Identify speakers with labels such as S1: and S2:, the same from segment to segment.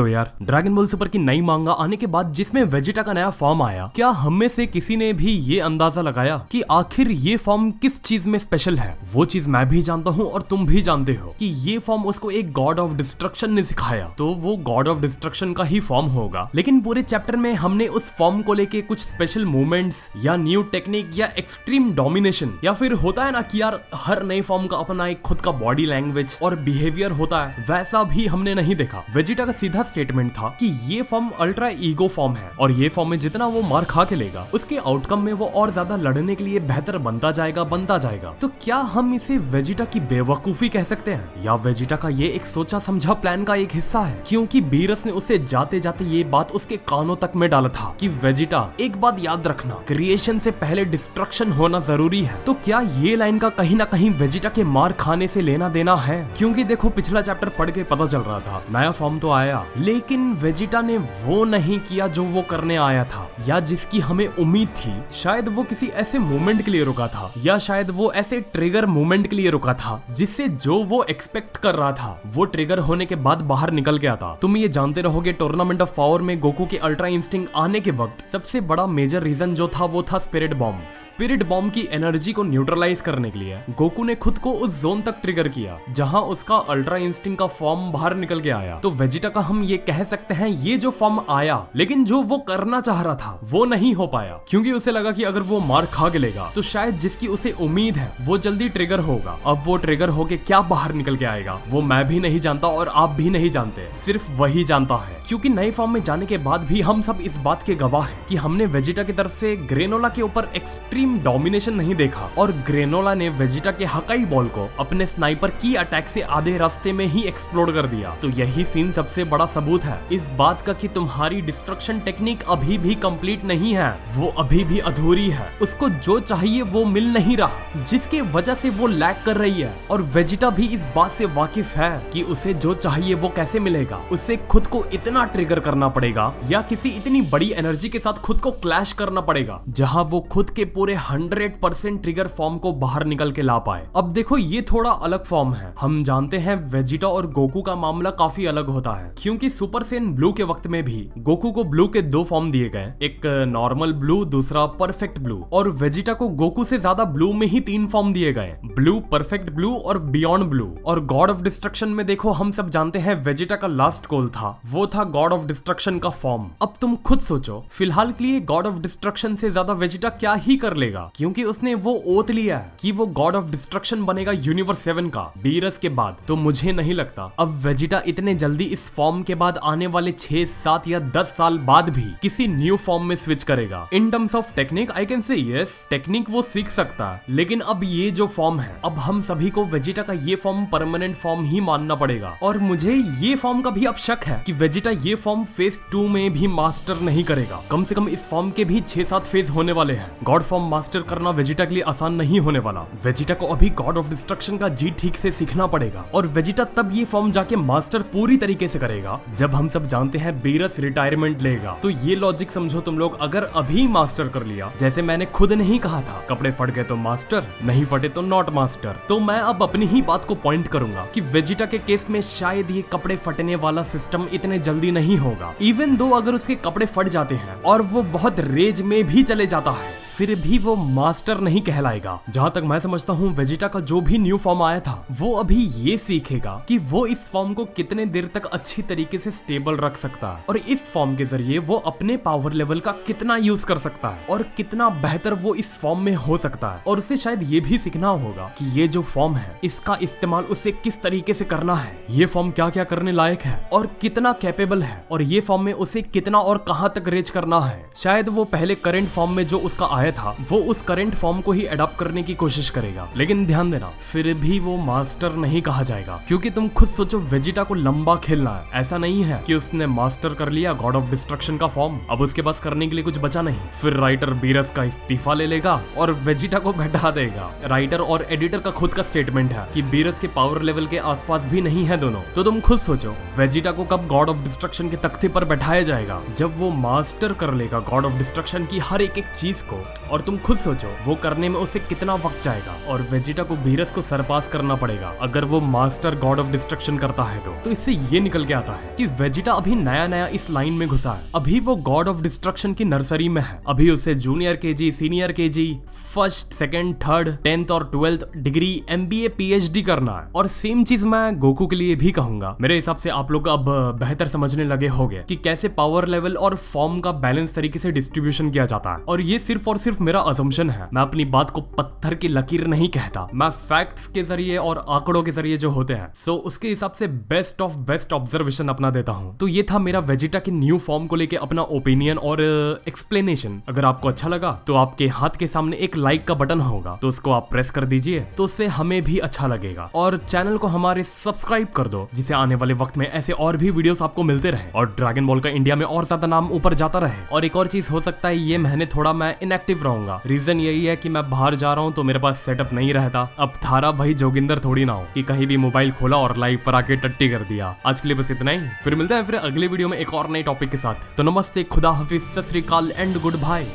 S1: तो यार dragon ball super की नई मांगा आने के बाद जिसमें वेजिटा का नया फॉर्म आया, क्या हम में से किसी ने भी ये अंदाजा लगाया कि आखिर ये फॉर्म किस चीज में स्पेशल है? वो चीज मैं भी जानता हूँ और तुम भी जानते हो कि ये फॉर्म उसको एक गॉड ऑफ डिस्ट्रक्शन ने सिखाया, तो वो गॉड ऑफ डिस्ट्रक्शन का ही फॉर्म होगा। लेकिन पूरे चैप्टर में हमने उस फॉर्म को लेके कुछ स्पेशल मूवमेंट्स या न्यू टेक्निक या एक्सट्रीम डोमिनेशन, या फिर होता है ना कि यार हर नए फॉर्म का अपना एक खुद का बॉडी लैंग्वेज और बिहेवियर होता है, वैसा भी हमने नहीं देखा। वेजिटा का सीधा स्टेटमेंट था कि ये फॉर्म अल्ट्रा ईगो फॉर्म है और ये फॉर्म में जितना वो मार खा के लेगा उसके आउटकम में वो और ज्यादा लड़ने के लिए बेहतर बनता जाएगा। तो क्या हम इसे वेजिटा की बेवकूफी कह सकते हैं, या वेजिटा का ये एक सोचा समझा प्लान का एक हिस्सा है? क्योंकि बीरस ने उसे जाते जाते ये बात उसके कानों तक में डाला था कि वेजिटा एक बात याद रखना, क्रिएशन से पहले डिस्ट्रक्शन होना जरूरी है। तो क्या ये लाइन का कहीं ना कहीं वेजिटा के मार खाने से लेना देना है? क्योंकि देखो पिछला चैप्टर पढ़ के पता चल रहा था नया फॉर्म तो आया, लेकिन वेजिटा ने वो नहीं किया जो वो करने आया था या जिसकी हमें उम्मीद थी। शायद वो किसी ऐसे मोमेंट के लिए रुका था, या शायद वो ऐसे ट्रिगर मोमेंट के लिए रुका था जिससे जो वो एक्सपेक्ट कर रहा था वो ट्रिगर होने के बाद बाहर निकल गया था। तुम ये जानते रहोगे टूर्नामेंट ऑफ पावर में गोकू के अल्ट्रा इंस्टिंक्ट आने के वक्त सबसे बड़ा मेजर रीजन जो था वो था स्पिरिट बॉम्ब। स्पिरिट बॉम्ब की एनर्जी को न्यूट्रलाइज करने के लिए गोकू ने खुद को उस जोन तक ट्रिगर किया जहां उसका अल्ट्रा इंस्टिंक्ट का फॉर्म बाहर निकल के आया। तो वेजिटा का हम ये कह सकते हैं ये जो फॉर्म आया, लेकिन जो वो करना चाह रहा था वो नहीं हो पाया, क्योंकि उसे लगा कि अगर वो मार खा के लेगा तो शायद जिसकी उसे उम्मीद है वो जल्दी ट्रिगर होगा। अब वो ट्रिगर होके क्या बाहर निकल के आएगा वो मैं भी नहीं जानता और आप भी नहीं जानते, सिर्फ वही जानता है। क्योंकि नए फॉर्म में जाने के बाद भी हम सब इस बात के गवाह हैं कि हमने वेजिटा की तरफ से ग्रेनोला के ऊपर एक्सट्रीम डोमिनेशन नहीं देखा, और ग्रेनोला ने वेजिटा के हकाई बॉल को अपने स्नाइपर की अटैक से आधे रास्ते में ही एक्सप्लोड कर दिया। तो यही सीन सबसे बड़ा सबूत है इस बात का कि तुम्हारी डिस्ट्रक्शन टेक्निक अभी भी कंप्लीट नहीं है, वो अभी भी अधूरी है, उसको जो चाहिए वो मिल नहीं रहा, जिसके वजह से वो लैग कर रही है। और वेजिटा भी इस बात से वाकिफ है कि उसे जो चाहिए वो कैसे मिलेगा। उसे खुद को इतना ट्रिगर करना पड़ेगा या किसी इतनी बड़ी एनर्जी के साथ खुद को क्लैश करना पड़ेगा जहां वो खुद के पूरे 100% ट्रिगर फॉर्म को बाहर निकल के ला पाए। अब देखो ये थोड़ा अलग फॉर्म है, हम जानते हैं वेजिटा और गोकू का मामला काफी अलग होता है, क्योंकि सुपर सैयन ब्लू के वक्त में भी गोकू को ब्लू के दो फॉर्म दिए गए, एक नॉर्मल ब्लू, दूसरा परफेक्ट ब्लू, और वेजिटा को गोकू से ज्यादा ब्लू में ही 3 फॉर्म दिए गए, ब्लू, परफेक्ट ब्लू और बियॉन्ड ब्लू। और गॉड ऑफ डिस्ट्रक्शन में देखो हम सब जानते हैं वेजिटा का लास्ट गोल था, वो था गॉड ऑफ डिस्ट्रक्शन का फॉर्म। अब तुम खुद सोचो, फिलहाल के लिए गॉड ऑफ डिस्ट्रक्शन से ज्यादा वेजिटा क्या ही कर लेगा, क्योंकि उसने वो ओथ लिया है कि वो गॉड ऑफ डिस्ट्रक्शन बनेगा यूनिवर्स 7 का बीरस के बाद। तो मुझे नहीं लगता अब वेजिटा इतने जल्दी इस फॉर्म के बाद आने वाले 6, 7 या 10 साल बाद भी किसी न्यू फॉर्म में स्विच करेगा। In terms of technique I can say yes, technique वो सीख सकता है, लेकिन अब ये जो फॉर्म है, अब हम सभी को वेजिटा का ये फॉर्म परमानेंट फॉर्म ही मानना पड़ेगा। और मुझे ये फॉर्म का भी अब शक है कि वेजिटा ये फॉर्म फेज 2 में भी मास्टर नहीं करेगा। कम से कम इस फॉर्म के भी 6-7 फेज होने वाले हैं। गॉड फॉर्म मास्टर करना वेजिटा के लिए आसान नहीं होने वाला। वेजिटा को अभी गॉड ऑफ डिस्ट्रक्शन का जी ठीक से सीखना पड़ेगा, और वेजिटा तब ये फॉर्म जाके मास्टर पूरी तरीके से करेगा जब हम सब जानते हैं बीरस रिटायरमेंट लेगा। तो ये लॉजिक समझो तुम लोग, अगर अभी मास्टर कर लिया, जैसे मैंने खुद नहीं कहा था कपड़े फट गए तो मास्टर, नहीं फटे तो नॉट मास्टर, तो मैं अब अपनी ही बात को पॉइंट करूंगा कि वेजिटा के केस में शायद ये कपड़े फटने वाला सिस्टम इतने जल्दी नहीं होगा। इवन दो अगर उसके कपड़े फट जाते हैं और वो बहुत रेज में भी चले जाता है, फिर भी वो मास्टर नहीं कहलाएगा। जहां तक मैं समझता हूँ वेजिटा का जो भी न्यू फॉर्म आया था वो अभी ये सीखेगा कि वो इस फॉर्म को कितने देर तक अच्छी तरीके से स्टेबल रख सकता है, और इस फॉर्म के जरिए वो अपने पावर लेवल का कितना यूज कर सकता है और कितना बेहतर वो इस फॉर्म में हो सकता है। और उसे शायद ये भी सीखना होगा कि ये जो फॉर्म है इसका इस्तेमाल उसे किस तरीके से करना है, ये फॉर्म क्या क्या करने लायक है और कितना कैपेबल है, और ये फॉर्म में उसे कितना और कहां तक रेज करना है। शायद वो पहले करंट फॉर्म में जो उसका आया था वो उस करंट फॉर्म को ही अडॉप्ट करने की कोशिश करेगा, लेकिन ध्यान देना फिर भी वो मास्टर नहीं कहा जाएगा। क्योंकि तुम खुद सोचो वेजिटा को लंबा खेलना है, ऐसा नहीं है कि उसने मास्टर कर लिया गॉड ऑफ डिस्ट्रक्शन का फॉर्म, अब उसके पास करने के लिए कुछ बचा नहीं, फिर राइटर बीरस का इस्तीफा ले लेगा और वेजिटा को बैठा देगा। राइटर और एडिटर का खुद का स्टेटमेंट है कि बीरस के पावर लेवल के आसपास भी नहीं है दोनों। तो तुम खुद सोचो वेजिटा को कब गॉड ऑफ डिस्ट्रक्शन के तख्ते पर बैठाया जाएगा, जब वो मास्टर कर लेगा गॉड ऑफ डिस्ट्रक्शन की हर एक चीज को। और तुम खुद सोचो वो करने में उसे कितना वक्त जाएगा, और वेजिटा को बीरस को सरपास करना पड़ेगा अगर वो मास्टर गॉड ऑफ डिस्ट्रक्शन करता है। तो इससे ये निकल के आता है है कि वेजिटा अभी नया नया इस लाइन में घुसा है। अभी वो गॉड ऑफ डिस्ट्रक्शन की नर्सरी में है। अभी उसे junior KG, senior KG, first, second, third, 10th और 12th डिग्री, MBA, PhD करना है। और सेम चीज मैं गोकू के लिए भी कहूंगा। मेरे हिसाब से आप लोग अब बेहतर समझने लगे होंगे कि कैसे पावर लेवल और फॉर्म का बैलेंस तरीके से डिस्ट्रीब्यूशन किया जाता है। और ये सिर्फ और सिर्फ मेरा असम्पशन है। मैं अपनी बात को पत्थर की लकीर नहीं कहता, मैं फैक्ट्स के जरिए और आंकड़ों के जरिए जो होते हैं सो उसके हिसाब से बेस्ट ऑफ बेस्ट ऑब्जर्वेशन अपना देता हूँ। तो ये था मेरा वेजिटा के न्यू फॉर्म को लेके अपना ओपिनियन और एक्सप्लेनेशन। अगर आपको अच्छा लगा तो आपके हाथ के सामने एक लाइक का बटन होगा, तो उसको आप प्रेस कर दीजिए, तो उससे हमें भी अच्छा लगेगा। और चैनल को हमारे सब्सक्राइब कर दो, जिससे आने वाले वक्त में ऐसे और भी वीडियोस आपको मिलते रहे और ड्रैगन बॉल का इंडिया में और ज्यादा नाम ऊपर जाता रहे। और एक और चीज हो सकता है ये महीने थोड़ा मैं इनएक्टिव रहूंगा। रीजन यही है कि मैं बाहर जा रहा हूँ तो मेरे पास सेटअप नहीं रहता। अब थारा भाई जोगिंदर थोड़ी ना हो कि कहीं भी मोबाइल खोला और लाइव पर आके टट्टी कर दिया। आज के लिए बस इतना ही, फिर मिलते हैं फिर अगले वीडियो में एक और नए टॉपिक के साथ। तो नमस्ते, खुदा हाफिज, सत श्री अकाल एंड गुड बाय।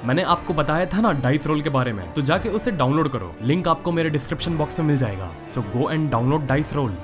S1: मैंने आपको बताया था ना डाइस रोल के बारे में, तो जाके उसे डाउनलोड करो। लिंक आपको मेरे डिस्क्रिप्शन बॉक्स में मिल जाएगा। So go and download dice role.